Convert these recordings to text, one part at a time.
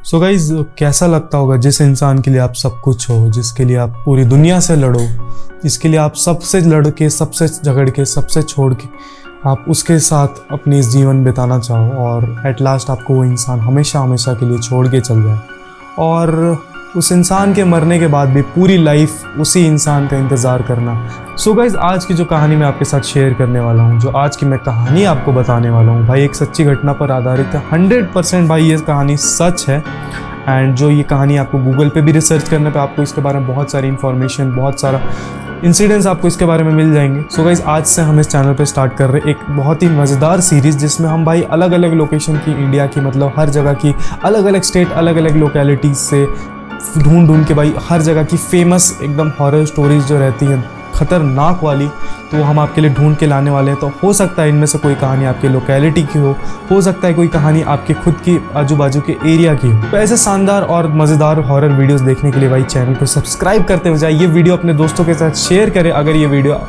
So guys, कैसा लगता होगा जिस इंसान के लिए आप सब कुछ हो, जिसके लिए आप पूरी दुनिया से लड़ो, जिसके लिए आप सबसे लड़ के, सबसे झगड़ के, सबसे छोड़ के आप उसके साथ अपनी इस जीवन बिताना चाहो और एट लास्ट आपको वो इंसान हमेशा हमेशा के लिए छोड़ के चल जाए और उस इंसान के मरने के बाद भी पूरी लाइफ उसी इंसान का इंतज़ार करना। सो गाइज, आज की जो कहानी मैं आपके साथ शेयर करने वाला हूँ, जो आज की मैं कहानी आपको बताने वाला हूँ भाई, एक सच्ची घटना पर आधारित है। 100% भाई ये कहानी सच है। एंड जो ये कहानी आपको गूगल पे भी रिसर्च करने पे आपको इसके बारे में बहुत सारी इन्फॉर्मेशन, बहुत सारा इंसिडेंट्स आपको इसके बारे में मिल जाएंगे। सो गाइज, आज से हम इस चैनल पे स्टार्ट कर रहे हैं एक बहुत ही मज़ेदार सीरीज़, जिसमें हम भाई अलग अलग लोकेशन की, इंडिया की, मतलब हर जगह की, अलग अलग स्टेट, अलग अलग लोकेलिटीज़ से ढूंढ के भाई हर जगह की फेमस एकदम हॉरर स्टोरीज जो रहती हैं खतरनाक वाली, तो वो हम आपके लिए ढूंढ के लाने वाले हैं। तो हो सकता है इनमें से कोई कहानी आपके लोकेलिटी की हो सकता है कोई कहानी आपके खुद की आजू बाजू के एरिया की हो। तो ऐसे शानदार और मज़ेदार हॉरर वीडियोस देखने के लिए भाई चैनल को सब्सक्राइब करते हुए जाए, ये वीडियो अपने दोस्तों के साथ शेयर करें। अगर ये वीडियो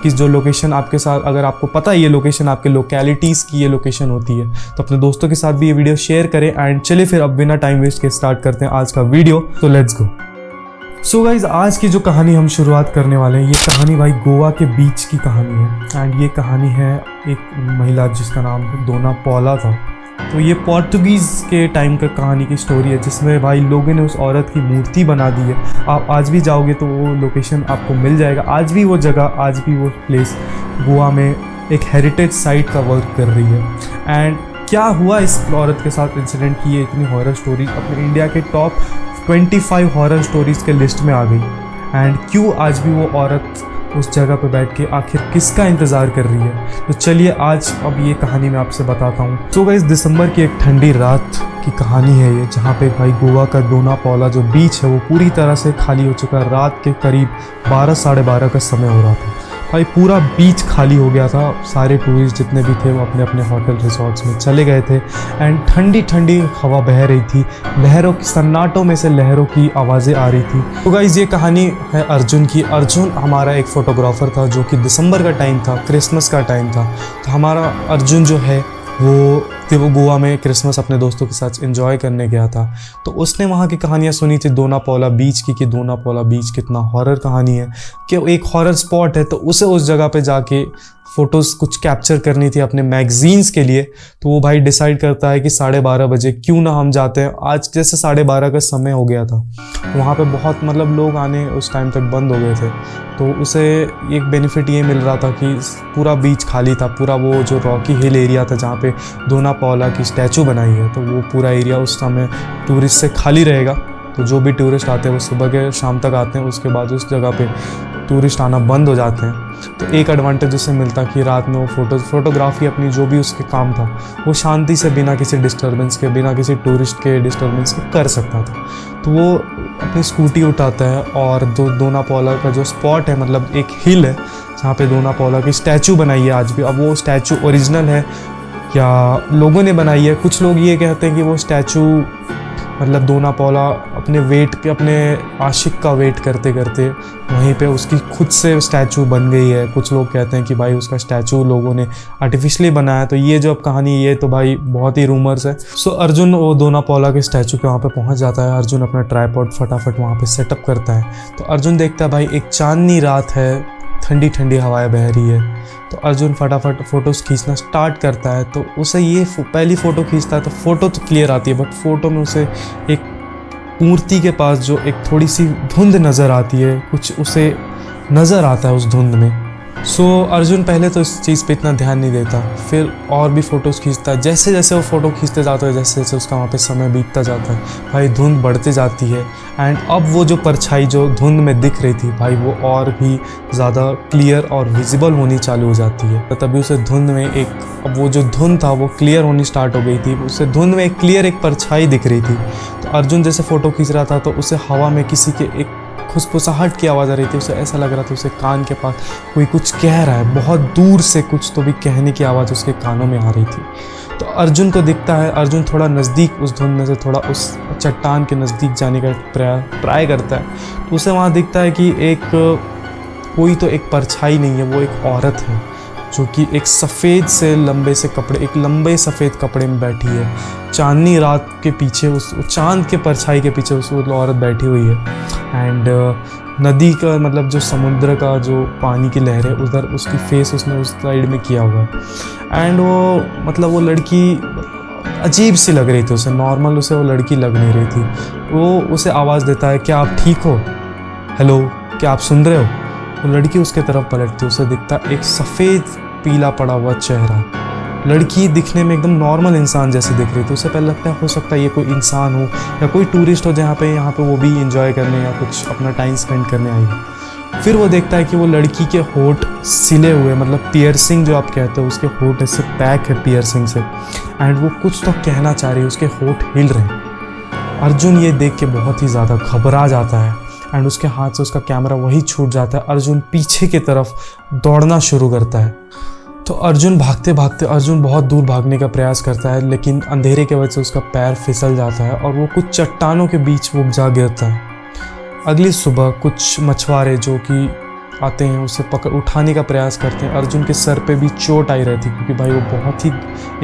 कि जो लोकेशन आपके साथ, अगर आपको पता है ये लोकेशन आपके लोकेलिटीज़ की ये लोकेशन होती है, तो अपने दोस्तों के साथ भी ये वीडियो शेयर करें। एंड चलिए फिर अब बिना टाइम वेस्ट के स्टार्ट करते हैं आज का वीडियो। तो लेट्स गो। सो गाइज, आज की जो कहानी हम शुरुआत करने वाले हैं, ये कहानी भाई गोवा के बीच की कहानी है। एंड ये कहानी है एक महिला जिसका नाम डोना पौला था। तो ये पोर्तुगीज़ के टाइम का कहानी की स्टोरी है, जिसमें भाई लोगों ने उस औरत की मूर्ति बना दी है। आप आज भी जाओगे तो वो लोकेशन आपको मिल जाएगा। आज भी वो जगह, आज भी वो प्लेस गोवा में एक हेरिटेज साइट का वर्क कर रही है। एंड क्या हुआ इस औरत के साथ इंसिडेंट की ये इतनी हॉरर स्टोरी अपने इंडिया के टॉप 25 हॉरर स्टोरीज़ के लिस्ट में आ गई। एंड क्यों आज भी वो औरत उस जगह पे बैठ के आखिर किसका इंतज़ार कर रही है, तो चलिए आज अब ये कहानी मैं आपसे बताता हूँ। सो गाइस, दिसंबर की एक ठंडी रात की कहानी है ये, जहाँ पे भाई गोवा का डोना पौला जो बीच है वो पूरी तरह से खाली हो चुका है। रात के करीब 12 साढ़े 12 का समय हो रहा था भाई, पूरा बीच खाली हो गया था। सारे टूरिस्ट जितने भी थे वो अपने अपने होटल रिसोर्ट्स में चले गए थे। एंड ठंडी ठंडी हवा बह रही थी, लहरों की, सन्नाटों में से लहरों की आवाज़ें आ रही थी। तो गाइस, ये कहानी है अर्जुन की। अर्जुन हमारा एक फ़ोटोग्राफ़र था, जो कि दिसंबर का टाइम था, क्रिसमस का टाइम था। तो हमारा अर्जुन जो है वो गोवा में क्रिसमस अपने दोस्तों के साथ एंजॉय करने गया था। तो उसने वहाँ की कहानियाँ सुनी थी डोना पौला बीच की, कि डोना पौला बीच कितना हॉरर कहानी है, कि एक हॉरर स्पॉट है। तो उसे उस जगह पे जाके फ़ोटोज़ कुछ कैप्चर करनी थी अपने मैगज़ीन्स के लिए। तो वो भाई डिसाइड करता है कि 12:30 बजे क्यों ना हम जाते हैं। आज जैसे 12:30 का समय हो गया था, वहाँ पे बहुत मतलब लोग आने उस टाइम तक बंद हो गए थे। तो उसे एक बेनिफिट ये मिल रहा था कि पूरा बीच खाली था, पूरा वो जो रॉकी हिल एरिया था जहाँ पे डोना पौला की स्टैचू बनाई है, तो वो पूरा एरिया उस समय टूरिस्ट से खाली रहेगा। तो जो भी टूरिस्ट आते हैं वो सुबह के शाम तक आते हैं, उसके बाद उस जगह पे टूरिस्ट आना बंद हो जाते हैं। तो एक एडवांटेज उससे मिलता कि रात में वो फोटोग्राफी अपनी जो भी उसके काम था वो शांति से, बिना किसी डिस्टर्बेंस के, बिना किसी टूरिस्ट के डिस्टर्बेंस के कर सकता था। तो वो अपनी स्कूटी उठाता है और डोना पौला का जो स्पॉट है, मतलब एक हिल है जहाँ पे डोना पौला की स्टैचू बनाई है आज भी। अब वो स्टैचू ओरिजिनल है या लोगों ने बनाई है, कुछ लोग ये कहते हैं कि वो स्टैचू मतलब डोना पौला अपने आशिक का वेट करते करते वहीं पे उसकी खुद से स्टैचू बन गई है। कुछ लोग कहते हैं कि भाई उसका स्टैचू लोगों ने आर्टिफिशियली बनाया। तो ये जो अब कहानी, ये तो भाई बहुत ही रूमर्स है। सो अर्जुन वो डोना पौला के स्टैचू के वहाँ पे पहुँच जाता है। अर्जुन अपना ट्राइपॉड फटाफट वहाँ पे सेटअप करता है। तो अर्जुन देखता है भाई एक चांदनी रात है, ठंडी ठंडी हवाएं बह रही है। तो अर्जुन फटाफट फ़ोटोज़ खींचना स्टार्ट करता है। तो उसे ये पहली फ़ोटो खींचता है तो फ़ोटो तो क्लियर आती है, बट फ़ोटो में उसे एक मूर्ति के पास जो एक थोड़ी सी धुंध नज़र आती है, कुछ उसे नज़र आता है उस धुंध में। सो अर्जुन पहले तो इस चीज़ पे इतना ध्यान नहीं देता, फिर और भी फ़ोटोज़ खींचता है। जैसे जैसे वो फ़ोटो खींचते जाता है, जैसे जैसे उसका वहाँ पे समय बीतता जाता है भाई, धुंध बढ़ते जाती है। एंड अब वो जो परछाई जो धुंध में दिख रही थी भाई, वो और भी ज़्यादा क्लियर और विजिबल होनी चालू हो जाती है। तो तभी उसे धुंध में अब वो जो धुंध था वो क्लियर होनी स्टार्ट हो गई थी। उसे धुंध में एक क्लियर एक परछाई दिख रही थी। तो अर्जुन जैसे फ़ोटो खींच रहा था तो उसे हवा में किसी के एक खुसफुसाहट की आवाज़ आ रही थी। उसे ऐसा लग रहा था उसे कान के पास कोई कुछ कह रहा है, बहुत दूर से कुछ तो भी कहने की आवाज़ उसके कानों में आ रही थी। तो अर्जुन को दिखता है, अर्जुन थोड़ा नज़दीक उस धुंध में से थोड़ा उस चट्टान के नज़दीक जाने का ट्राई करता है। तो उसे वहाँ दिखता है कि कोई तो एक परछाई नहीं है, वो एक औरत है। जो कि एक सफ़ेद से लंबे से कपड़े, एक लंबे सफ़ेद कपड़े में बैठी है। चांदनी रात के पीछे, उस चांद के परछाई के पीछे उस औरत बैठी हुई है। एंड नदी का मतलब जो समुद्र का जो पानी की लहर है उधर उसकी फेस उसने उस साइड में किया हुआ है। एंड वो मतलब वो लड़की अजीब सी लग रही थी उसे, नॉर्मल उसे वो लड़की लग नहीं रही थी। वो उसे आवाज़ देता है, क्या आप ठीक हो? हेलो, क्या आप सुन रहे हो? वो लड़की उसके तरफ पलटती, उसे दिखता एक सफ़ेद पीला पड़ा हुआ चेहरा। लड़की दिखने में एकदम नॉर्मल इंसान जैसी दिख रही थी। उसे पहले लगता है हो सकता है ये कोई इंसान हो या कोई टूरिस्ट हो यहाँ पे वो भी इंजॉय करने या कुछ अपना टाइम स्पेंड करने आई है। फिर वो देखता है कि वो लड़की के होंठ सिले हुए, मतलब पियर्सिंग जो आप कहते हो, उसके होंठ ऐसे पैक है पियर्सिंग से। एंड वो कुछ तो कहना चाह रही है, उसके होंठ हिल रहे हैं। अर्जुन ये देख के बहुत ही ज़्यादा घबरा जाता है एंड उसके हाथ से उसका कैमरा वही छूट जाता है। अर्जुन पीछे की तरफ दौड़ना शुरू करता है। तो अर्जुन भागते भागते बहुत दूर भागने का प्रयास करता है, लेकिन अंधेरे के वजह से उसका पैर फिसल जाता है और वो कुछ चट्टानों के बीच वो जा गिरता है। अगली सुबह कुछ मछुआरे जो कि आते हैं उसे उठाने का प्रयास करते हैं। अर्जुन के सर पे भी चोट आई रहती क्योंकि भाई वो बहुत ही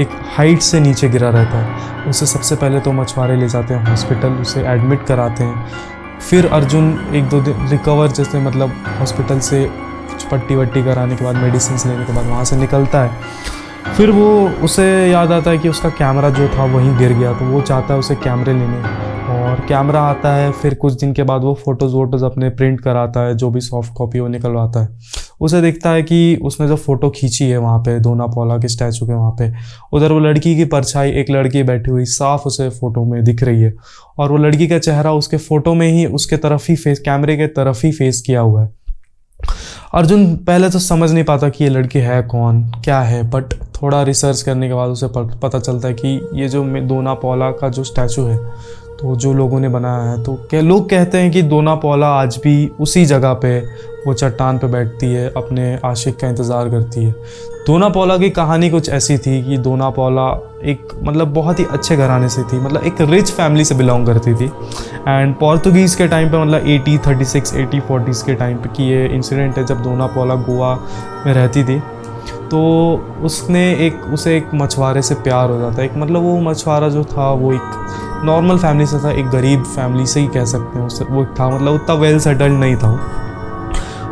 एक हाइट से नीचे गिरा रहता है। उसे सबसे पहले तो मछुआरे ले जाते हैं हॉस्पिटल, उसे एडमिट कराते हैं। फिर अर्जुन 1-2 दिन रिकवर, जैसे मतलब हॉस्पिटल से कुछ पट्टी वट्टी कराने के बाद, मेडिसिन लेने के बाद वहाँ से निकलता है। फिर उसे याद आता है कि उसका कैमरा जो था वहीं गिर गया, तो वो चाहता है उसे कैमरे लेने, और कैमरा आता है। फिर कुछ दिन के बाद वो फ़ोटोज़ अपने प्रिंट कराता है, जो भी सॉफ्ट कॉपी वो निकलवाता है। उसे दिखता है कि उसने जो फ़ोटो खींची है वहाँ पे दोना पौला के स्टैचू के वहाँ पे, उधर वो लड़की की परछाई, एक लड़की बैठी हुई साफ उसे फ़ोटो में दिख रही है, और वो लड़की का चेहरा उसके फ़ोटो में ही उसके तरफ ही फेस, कैमरे के तरफ ही फेस किया हुआ है। अर्जुन पहले तो समझ नहीं पाता कि ये लड़की है कौन, क्या है, बट थोड़ा रिसर्च करने के बाद उसे पता चलता है कि ये जो दोना पौला का जो स्टैचू है, तो जो लोगों ने बनाया है, तो लोग कहते हैं कि दोना पौला आज भी उसी जगह पे वो चट्टान पे बैठती है, अपने आशिक का इंतज़ार करती है। दोना पौला की कहानी कुछ ऐसी थी कि दोना पौला एक मतलब बहुत ही अच्छे घराने से थी, मतलब एक रिच फैमिली से बिलोंग करती थी। एंड पोर्तुगीज़ के टाइम पे, मतलब 1836 1840s के टाइम पे की ये इंसिडेंट है, जब दोना पौला गोवा में रहती थी। तो उसे एक मछुआरे से प्यार हो जाता है। एक मतलब वो मछुआरा जो था वो एक नॉर्मल फैमिली से था, एक गरीब फैमिली से ही कह सकते हैं उससे वो था, मतलब उतना वेल सेटल्ड नहीं था।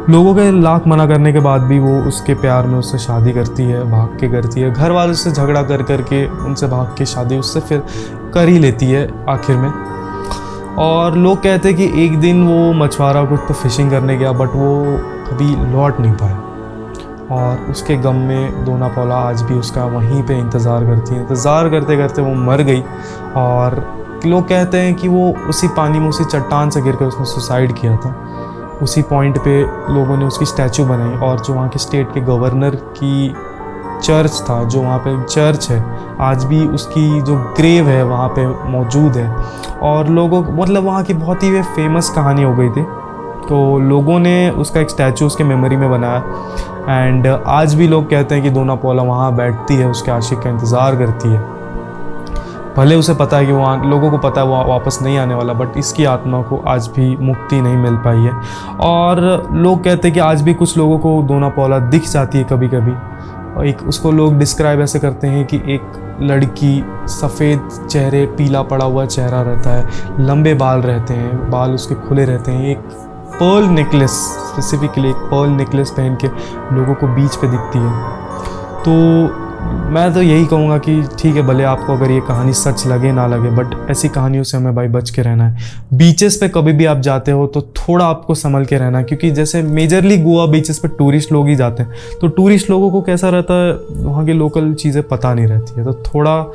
लोगों के लाख मना करने के बाद भी वो उसके प्यार में उससे शादी करती है, भाग के करती है। घर वालों से झगड़ा कर के उनसे भाग के शादी उससे फिर कर ही लेती है आखिर में। और लोग कहते हैं कि एक दिन वो मछुआरा कुछ तो फिशिंग करने गया, बट वो कभी लौट नहीं पाया, और उसके गम में दोना पौला आज भी उसका वहीं पे इंतज़ार करती है। इंतज़ार करते करते वो मर गई, और लोग कहते हैं कि वो उसी पानी में, उसी चट्टान से गिर कर उसने सुसाइड किया था। उसी पॉइंट पे लोगों ने उसकी स्टैचू बनाई, और जो वहाँ के स्टेट के गवर्नर की चर्च था, जो वहाँ पे चर्च है, आज भी उसकी जो ग्रेव है वहाँ पे मौजूद है। और लोगों मतलब वहाँ की बहुत ही फेमस कहानी हो गई थी, तो लोगों ने उसका एक स्टैचू उसके मेमोरी में बनाया। एंड आज भी लोग कहते हैं कि दोना पौला वहाँ बैठती है, उसके आशिक का इंतज़ार करती है। भले उसे पता है कि वहाँ लोगों को पता है वो वापस नहीं आने वाला, बट इसकी आत्मा को आज भी मुक्ति नहीं मिल पाई है। और लोग कहते हैं कि आज भी कुछ लोगों को दोना पौला दिख जाती है कभी कभी। और एक उसको लोग डिस्क्राइब ऐसे करते हैं कि एक लड़की, सफ़ेद चेहरे, पीला पड़ा हुआ चेहरा रहता है, लंबे बाल रहते हैं, बाल उसके खुले रहते हैं, एक पर्ल नेकलेस, स्पेसिफिकली एक पर्ल नेकलेस पहन के लोगों को बीच पे दिखती है। तो मैं तो यही कहूँगा कि ठीक है, भले आपको अगर ये कहानी सच लगे ना लगे, बट ऐसी कहानियों से हमें भाई बच के रहना है। बीचेस पे कभी भी आप जाते हो तो थोड़ा आपको संभल के रहना है, क्योंकि जैसे मेजरली गोवा बीचेस पे टूरिस्ट लोग ही जाते हैं, तो टूरिस्ट लोगों को कैसा रहता है, वहाँ की लोकल चीज़ें पता नहीं रहती है, तो थोड़ा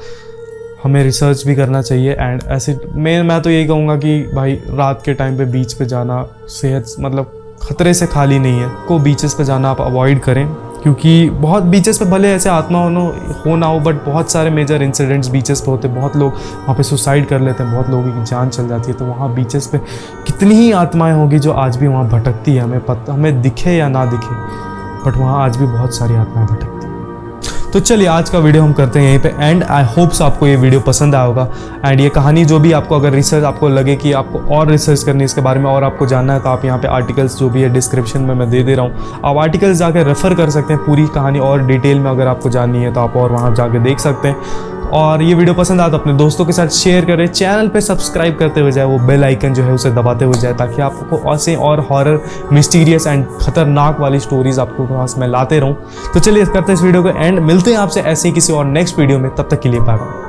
हमें रिसर्च भी करना चाहिए। एंड ऐसे मैं तो यही कहूँगा कि भाई रात के टाइम पे बीच पे जाना सेहत मतलब ख़तरे से खाली नहीं है, को बीचेस पे जाना आप अवॉइड करें, क्योंकि बहुत बीचेस पे भले ऐसे आत्मा हो ना हो, बट बहुत सारे मेजर इंसिडेंट्स बीचेस पे होते हैं। बहुत लोग वहाँ पे सुसाइड कर लेते हैं, बहुत लोगों की जान चल जाती है। तो वहाँ बीचेस पे कितनी ही आत्माएं होगी जो आज भी वहाँ भटकती है, हमें दिखे या ना दिखे, बट वहाँ आज भी बहुत सारी आत्माएं भटकती हैं। तो चलिए आज का वीडियो हम करते हैं यहीं पे एंड। आई होप्स आपको ये वीडियो पसंद आया होगा। एंड ये कहानी जो भी आपको अगर रिसर्च आपको लगे कि आपको और रिसर्च करनी है इसके बारे में और आपको जानना है, तो आप यहाँ पे आर्टिकल्स जो भी है डिस्क्रिप्शन में मैं दे रहा हूँ, आप आर्टिकल्स जाकर रेफर कर सकते हैं। पूरी कहानी और डिटेल में अगर आपको जाननी है तो आप और वहाँ जाके देख सकते हैं। और ये वीडियो पसंद आया तो अपने दोस्तों के साथ शेयर करें। चैनल पे सब्सक्राइब करते हुए जाए, वो बेल आइकन जो है उसे दबाते हुए जाए, ताकि आपको ऐसे और हॉरर, मिस्टीरियस एंड खतरनाक वाली स्टोरीज आपको पास मैं लाते रहूं। तो चलिए करते हैं इस वीडियो को एंड। मिलते हैं आपसे ऐसे ही किसी और नेक्स्ट वीडियो में। तब तक के लिए बाय बाय।